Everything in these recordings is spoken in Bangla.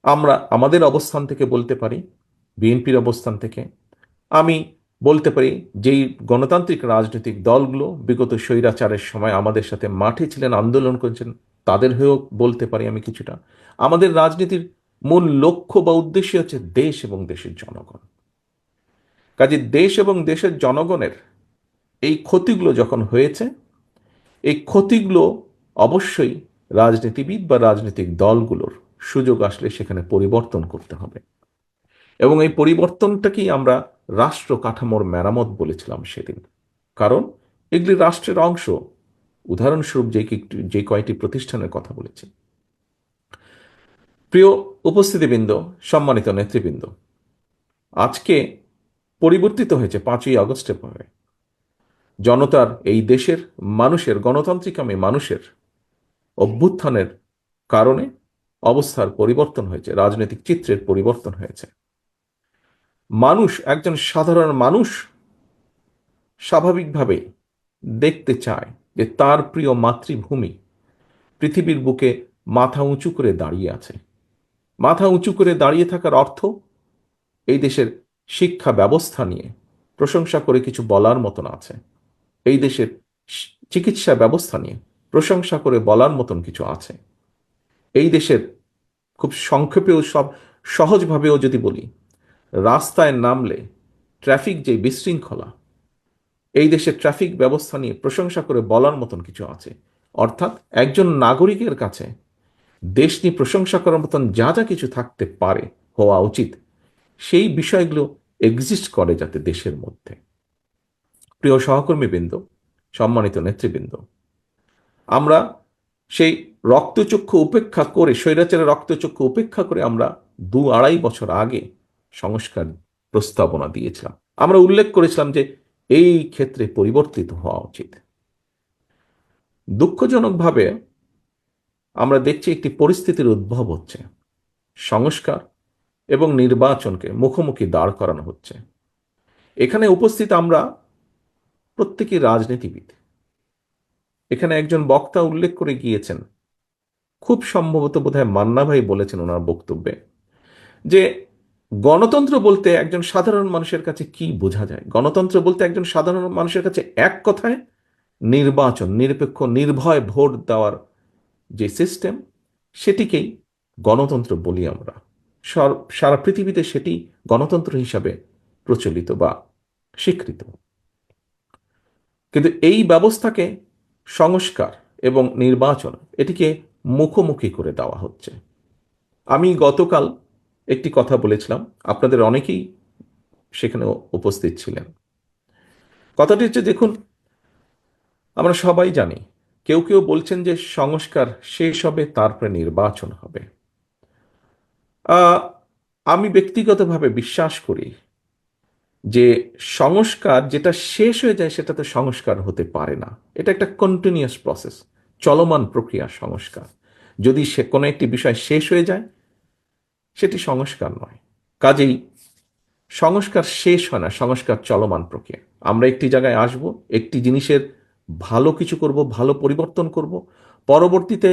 আমরা আমাদের অবস্থান থেকে বলতে পারি, বিএনপির অবস্থান থেকে আমি বলতে পারি, যেই গণতান্ত্রিক রাজনৈতিক দলগুলো বিগত স্বৈরাচারের সময় আমাদের সাথে মাঠে ছিলেন, আন্দোলন করেছেন, তাদের হয়েও বলতে পারি আমি কিছুটা। আমাদের রাজনীতির মূল লক্ষ্য বা উদ্দেশ্য হচ্ছে দেশ এবং দেশের জনগণ। কাজে দেশ এবং দেশের জনগণের এই ক্ষতিগুলো যখন হয়েছে, এই ক্ষতিগুলো অবশ্যই রাজনীতিবিদ বা রাজনৈতিক দলগুলোর সুযোগ আসলে সেখানে পরিবর্তন করতে হবে। এবং এই পরিবর্তনটাকেই আমরা রাষ্ট্র কাঠামোর মেরামত বলেছিলাম সেদিন। কারণ এগুলি রাষ্ট্রের অংশ। উদাহরণস্বরূপ যে কয়টি প্রতিষ্ঠানের কথা বলেছি। প্রিয় উপস্থিতিবৃন্দ, সম্মানিত নেতৃবৃন্দ, আজকে পরিবর্তিত হয়েছে 5ই আগস্টের পরে। জনতার, এই দেশের মানুষের, গণতান্ত্রিকামী মানুষের অভ্যুত্থানের কারণে অবস্থার পরিবর্তন হয়েছে, রাজনৈতিক চিত্রের পরিবর্তন হয়েছে। মানুষ, একজন সাধারণ মানুষ স্বাভাবিকভাবেই দেখতে চায় যে তার প্রিয় মাতৃভূমি পৃথিবীর বুকে মাথা উঁচু করে দাঁড়িয়ে আছে। মাথা উঁচু করে দাঁড়িয়ে থাকার অর্থ এই দেশের শিক্ষা ব্যবস্থা নিয়ে প্রশংসা করে কিছু বলার মতন আছে। এই দেশের চিকিৎসা ব্যবস্থা নিয়ে প্রশংসা করে বলার মতন কিছু আছে। এই দেশের, খুব সংক্ষেপেও সব সহজভাবেও যদি বলি, রাস্তায় নামলে ট্রাফিক যে বিশৃঙ্খলা, এই দেশের ট্রাফিক ব্যবস্থা নিয়ে প্রশংসা করে বলার মতন কিছু আছে। অর্থাৎ একজন নাগরিকের কাছে দেশ নিয়ে প্রশংসা করার মতন যা যা কিছু থাকতে পারে, হওয়া উচিত, সেই বিষয়গুলো এক্সিস্ট করে যাতে দেশের মধ্যে। প্রিয় সহকর্মীবৃন্দ, সম্মানিত নেতৃবৃন্দ, আমরা সেই রক্তচক্ষু উপেক্ষা করে, স্বৈরাচারের রক্তচক্ষু উপেক্ষা করে আমরা 2-2.5 বছর আগে সংস্কার প্রস্তাবনা দিয়েছিলাম। আমরা উল্লেখ করেছিলাম যে এই ক্ষেত্রে পরিবর্তিত হওয়া উচিত। দুঃখজনকভাবে আমরা দেখছি একটি পরিস্থিতির উদ্ভব হচ্ছে। সংস্কার এবং নির্বাচনকে মুখোমুখি দাঁড় করানো হচ্ছে। এখানে উপস্থিত আমরা প্রত্যেকেই রাজনীতিবিদ। এখানে একজন বক্তা উল্লেখ করে গিয়েছেন, খুব সম্ভবত বোধহয় মান্না ভাই বলেছেন ওনার বক্তব্যে, যে গণতন্ত্র বলতে একজন সাধারণ মানুষের কাছে কি বোঝা যায়। গণতন্ত্র বলতে একজন সাধারণ মানুষের কাছে এক কথায় নির্বাচন, নিরপেক্ষ নির্ভয় ভোট দেওয়ার যে সিস্টেম, সেটিকেই গণতন্ত্র বলি আমরা। সারা পৃথিবীতে সেটি গণতন্ত্র হিসাবে প্রচলিত বা স্বীকৃত। কিন্তু এই ব্যবস্থাকে সংস্কার এবং নির্বাচন, এটিকে মুখোমুখি করে দেওয়া হচ্ছে। আমি গতকাল একটি কথা বলেছিলাম, আপনাদের অনেকেই সেখানে উপস্থিত ছিলেন। কথাটি হচ্ছে, দেখুন, আমরা সবাই জানি, কেউ কেউ বলছেন যে সংস্কার শেষ হবে তারপরে নির্বাচন হবে। আহ, আমি ব্যক্তিগতভাবে বিশ্বাস করি যে সংস্কার যেটা শেষ হয়ে যায় সেটা তো সংস্কার হতে পারে না। এটা একটা কন্টিনিউয়াস প্রসেস, চলমান প্রক্রিয়া সংস্কার। যদি সে কোনো একটি বিষয় শেষ হয়ে যায়, সেটি সংস্কার নয়। কাজেই সংস্কার শেষ হয় না, সংস্কার চলমান প্রক্রিয়া। আমরা একটি জায়গায় আসব, একটি জিনিসের ভালো কিছু করব, ভালো পরিবর্তন করব, পরবর্তীতে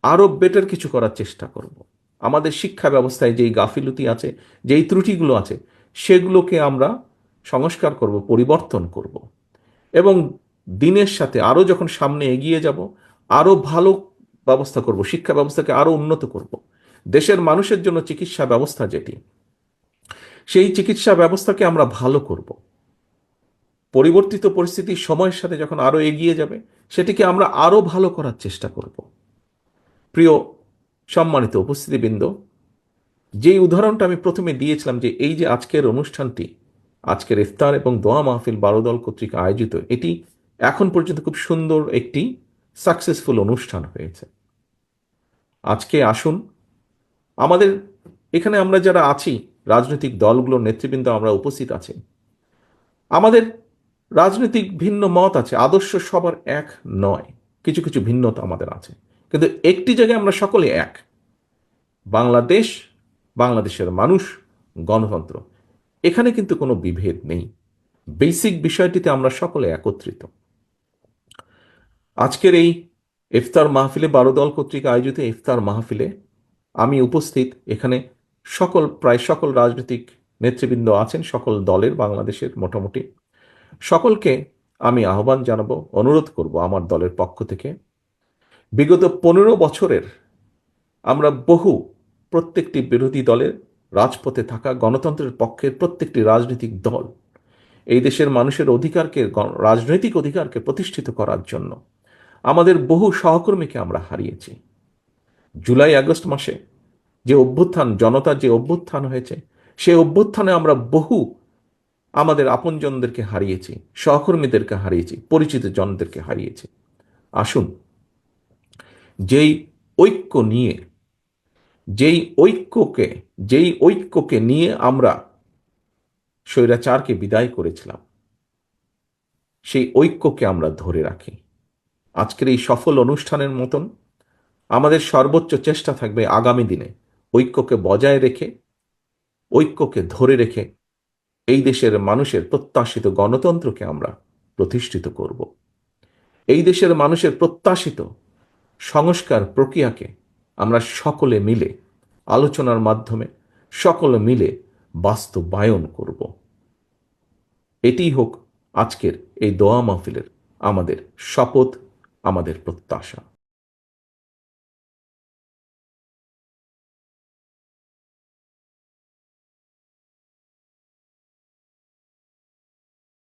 আরো বেটার কিছু করার চেষ্টা করব। আমাদের শিক্ষা ব্যবস্থায় যেই গাফিলতি আছে, যেই ত্রুটিগুলো আছে, সেগুলোকে আমরা সংস্কার করব, পরিবর্তন করব। এবং দিনের সাথে আরো যখন সামনে এগিয়ে যাব, আরো ভালো ব্যবস্থা করব, শিক্ষা ব্যবস্থাকে আরো উন্নত করব। দেশের মানুষের জন্য চিকিৎসা ব্যবস্থা যেটি, সেই চিকিৎসা ব্যবস্থাকে আমরা ভালো করব। পরিবর্তিত পরিস্থিতি সময়ের সাথে যখন আরো এগিয়ে যাবে, সেটিকে আমরা আরো ভালো করার চেষ্টা করব। প্রিয় সম্মানিত উপস্থিতিবৃন্দ, যেই উদাহরণটা আমি প্রথমে দিয়েছিলাম, যে এই যে আজকের অনুষ্ঠানটি, আজকের ইফতার এবং দোয়া মাহফিল বারোদল কর্তৃক আয়োজিত, এটি এখন পর্যন্ত খুব সুন্দর একটি সাকসেসফুল অনুষ্ঠান হয়েছে। আজকে আসুন, আমাদের এখানে আমরা যারা আছি, রাজনৈতিক দলগুলোর নেতৃবৃন্দ আমরা উপস্থিত আছি, আমাদের রাজনৈতিক ভিন্ন মত আছে, আদর্শ সবার এক নয়, কিছু কিছু ভিন্নতা আমাদের আছে, কিন্তু একটি জায়গায় আমরা সকলে এক: বাংলাদেশ, বাংলাদেশের মানুষ, গণতন্ত্র। এখানে কিন্তু কোনো বিভেদ নেই। বেসিক বিষয়টিতে আমরা সকলে একত্রিত। আজকের এই ইফতার মাহফিলে, বারোদল কর্তৃক আয়োজিত ইফতার মাহফিলে আমি উপস্থিত এখানে প্রায় সকল রাজনৈতিক নেতৃবৃন্দ আছেন, সকল দলের, বাংলাদেশের মোটামুটি সকলকে আমি আহ্বান জানাবো, অনুরোধ করব আমার দলের পক্ষ থেকে, বিগত 15 বছরের আমরা প্রত্যেকটি বিরোধী দলের, রাজপথে থাকা গণতন্ত্রের পক্ষের প্রত্যেকটি রাজনৈতিক দল এই দেশের মানুষের অধিকারকে, রাজনৈতিক অধিকারকে প্রতিষ্ঠিত করার জন্য আমাদের বহু সহকর্মীকে আমরা হারিয়েছি। জুলাই আগস্ট মাসে যে অভ্যুত্থান, জনতার যে অভ্যুত্থান হয়েছে, সেই অভ্যুত্থানে আমরা আমাদের আপনজনদেরকে হারিয়েছি, সহকর্মীদেরকে হারিয়েছি, পরিচিত জনদেরকে হারিয়েছি। আসুন যেই ঐক্য নিয়ে যেই ঐক্যকে নিয়ে আমরা স্বৈরাচারকে বিদায় করেছিলাম, সেই ঐক্যকে আমরা ধরে রাখি। আজকের এই সফল অনুষ্ঠানের মতন আমাদের সর্বোচ্চ চেষ্টা থাকবে আগামী দিনে ঐক্যকে বজায় রেখে, ঐক্যকে ধরে রেখে এই দেশের মানুষের প্রত্যাশিত গণতন্ত্রকে আমরা প্রতিষ্ঠিত করব। এই দেশের মানুষের প্রত্যাশিত সংস্কার প্রক্রিয়াকে আমরা সকলে মিলে আলোচনার মাধ্যমে সকলে মিলে বাস্তবায়ন করব। এটিই হোক আজকের এই দোয়া মাহফিলের আমাদের শপথ, আমাদের প্রত্যাশা।